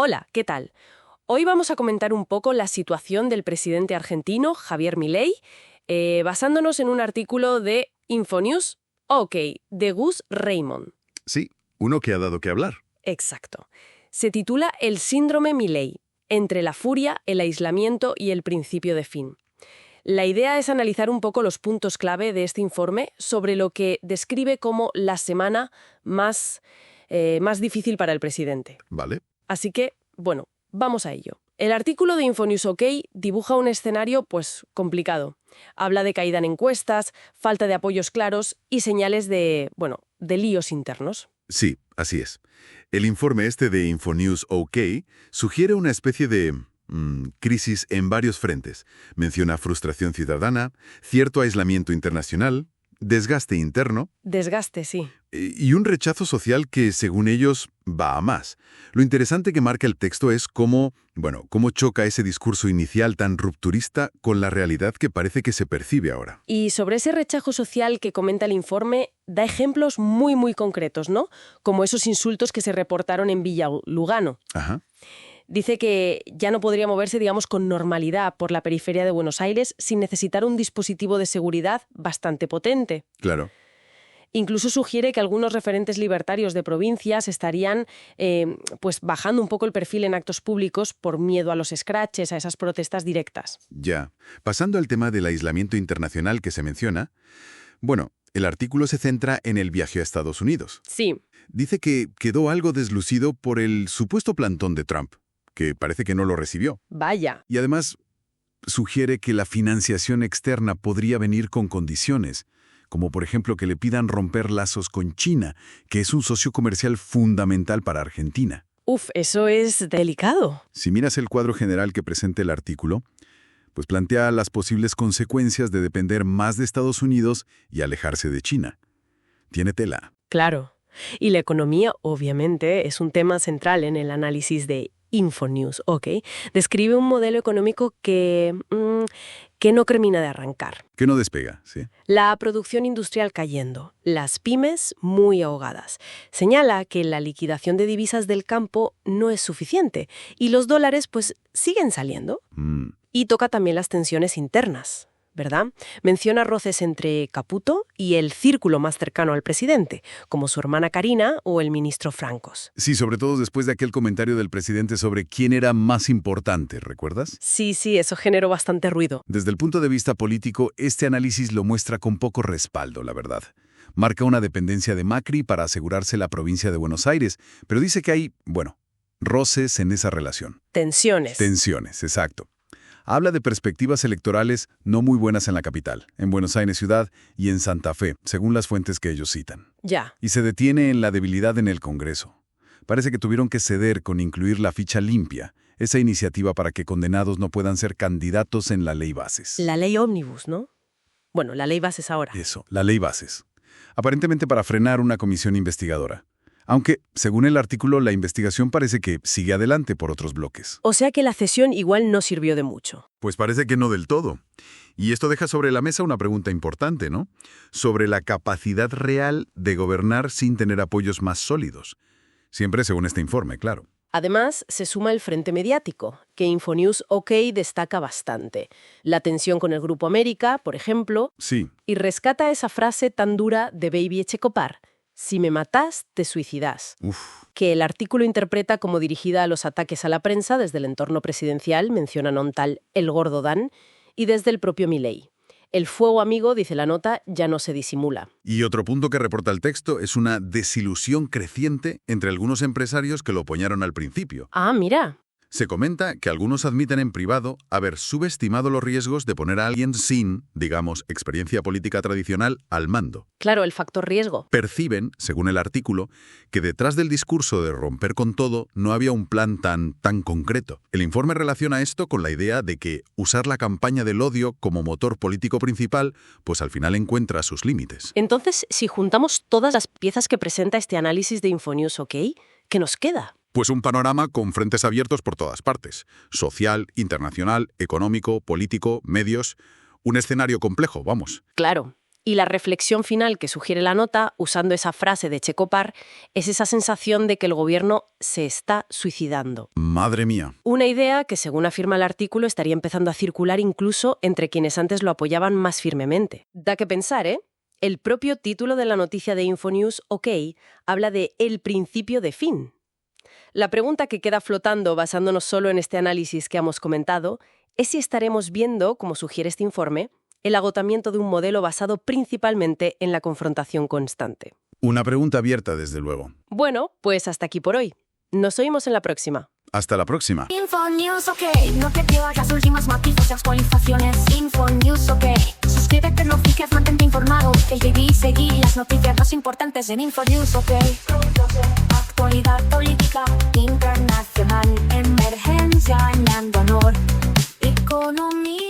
Hola, ¿qué tal? Hoy vamos a comentar un poco la situación del presidente argentino, Javier Milei, basándonos en un artículo de Infonews, OK, de Gus Raymond. Sí, uno que ha dado que hablar. Exacto. Se titula El síndrome Milei, entre la furia, el aislamiento y el principio de fin. La idea es analizar un poco los puntos clave de este informe sobre lo que describe como la semana más difícil para el presidente. Vale. Así que, bueno, vamos a ello. El artículo de Infonews OK dibuja un escenario, complicado. Habla de caída en encuestas, falta de apoyos claros y señales de líos internos. Sí, así es. El informe este de Infonews OK sugiere una especie de crisis en varios frentes. Menciona frustración ciudadana, cierto aislamiento internacional, desgaste interno. Desgaste, sí. Y un rechazo social que, según ellos, va a más. Lo interesante que marca el texto es cómo choca ese discurso inicial tan rupturista con la realidad que parece que se percibe ahora. Y sobre ese rechazo social que comenta el informe, da ejemplos muy, muy concretos, ¿no? Como esos insultos que se reportaron en Villa Lugano. Ajá. Dice que ya no podría moverse, con normalidad por la periferia de Buenos Aires sin necesitar un dispositivo de seguridad bastante potente. Claro. Incluso sugiere que algunos referentes libertarios de provincias estarían bajando un poco el perfil en actos públicos por miedo a los escraches, a esas protestas directas. Ya. Pasando al tema del aislamiento internacional que se menciona, el artículo se centra en el viaje a Estados Unidos. Sí. Dice que quedó algo deslucido por el supuesto plantón de Trump, que parece que no lo recibió. Vaya. Y además sugiere que la financiación externa podría venir con condiciones, como por ejemplo que le pidan romper lazos con China, que es un socio comercial fundamental para Argentina. Eso es delicado. Si miras el cuadro general que presenta el artículo, pues plantea las posibles consecuencias de depender más de Estados Unidos y alejarse de China. Tiene tela. Claro. Y la economía, obviamente, es un tema central en el análisis de Infonews, ¿ok? Describe un modelo económico que no termina de arrancar. Que no despega, sí. La producción industrial cayendo, las pymes muy ahogadas. Señala que la liquidación de divisas del campo no es suficiente y los dólares siguen saliendo. Y toca también las tensiones internas, ¿verdad? Menciona roces entre Caputo y el círculo más cercano al presidente, como su hermana Karina o el ministro Francos. Sí, sobre todo después de aquel comentario del presidente sobre quién era más importante, ¿recuerdas? Sí, eso generó bastante ruido. Desde el punto de vista político, este análisis lo muestra con poco respaldo, la verdad. Marca una dependencia de Macri para asegurarse la provincia de Buenos Aires, pero dice que hay, roces en esa relación. Tensiones. Tensiones, exacto. Habla de perspectivas electorales no muy buenas en la capital, en Buenos Aires ciudad y en Santa Fe, según las fuentes que ellos citan. Ya. Y se detiene en la debilidad en el Congreso. Parece que tuvieron que ceder con incluir la ficha limpia, esa iniciativa para que condenados no puedan ser candidatos en la ley Bases. La ley ómnibus, ¿no? La ley Bases ahora. Eso, la ley Bases. Aparentemente para frenar una comisión investigadora. Aunque, según el artículo, la investigación parece que sigue adelante por otros bloques. O sea que la cesión igual no sirvió de mucho. Pues parece que no del todo. Y esto deja sobre la mesa una pregunta importante, ¿no? Sobre la capacidad real de gobernar sin tener apoyos más sólidos. Siempre según este informe, claro. Además, se suma el frente mediático, que Infonews OK destaca bastante. La tensión con el Grupo América, por ejemplo. Sí. Y rescata esa frase tan dura de Baby Echecopar. Si me matás, te suicidas. Que el artículo interpreta como dirigida a los ataques a la prensa desde el entorno presidencial, mencionan a un tal El Gordo Dan, y desde el propio Milei. El fuego amigo, dice la nota, ya no se disimula. Y otro punto que reporta el texto es una desilusión creciente entre algunos empresarios que lo apoyaron al principio. Ah, mira. Se comenta que algunos admiten en privado haber subestimado los riesgos de poner a alguien sin, experiencia política tradicional al mando. Claro, el factor riesgo. Perciben, según el artículo, que detrás del discurso de romper con todo no había un plan tan concreto. El informe relaciona esto con la idea de que usar la campaña del odio como motor político principal, pues al final encuentra sus límites. Entonces, si juntamos todas las piezas que presenta este análisis de Infonews OK, ¿qué nos queda? Pues un panorama con frentes abiertos por todas partes. Social, internacional, económico, político, medios. Un escenario complejo, vamos. Claro. Y la reflexión final que sugiere la nota, usando esa frase de Checopar, es esa sensación de que el gobierno se está suicidando. Madre mía. Una idea que, según afirma el artículo, estaría empezando a circular incluso entre quienes antes lo apoyaban más firmemente. Da que pensar, ¿eh? El propio título de la noticia de Infonews, OK, habla de el principio de fin. La pregunta que queda flotando, basándonos solo en este análisis que hemos comentado, es si estaremos viendo, como sugiere este informe, el agotamiento de un modelo basado principalmente en la confrontación constante. Una pregunta abierta, desde luego. Bueno, pues hasta aquí por hoy. Nos oímos en la próxima. Hasta la próxima. Infonews, OK. No te pierdas las últimas noticias y actualizaciones. Infonews, OK. Suscríbete, no piques, mantente informado. Y seguí las noticias más importantes en Infonews, OK. Actualidad política internacional. Emergencia en honor. Economía.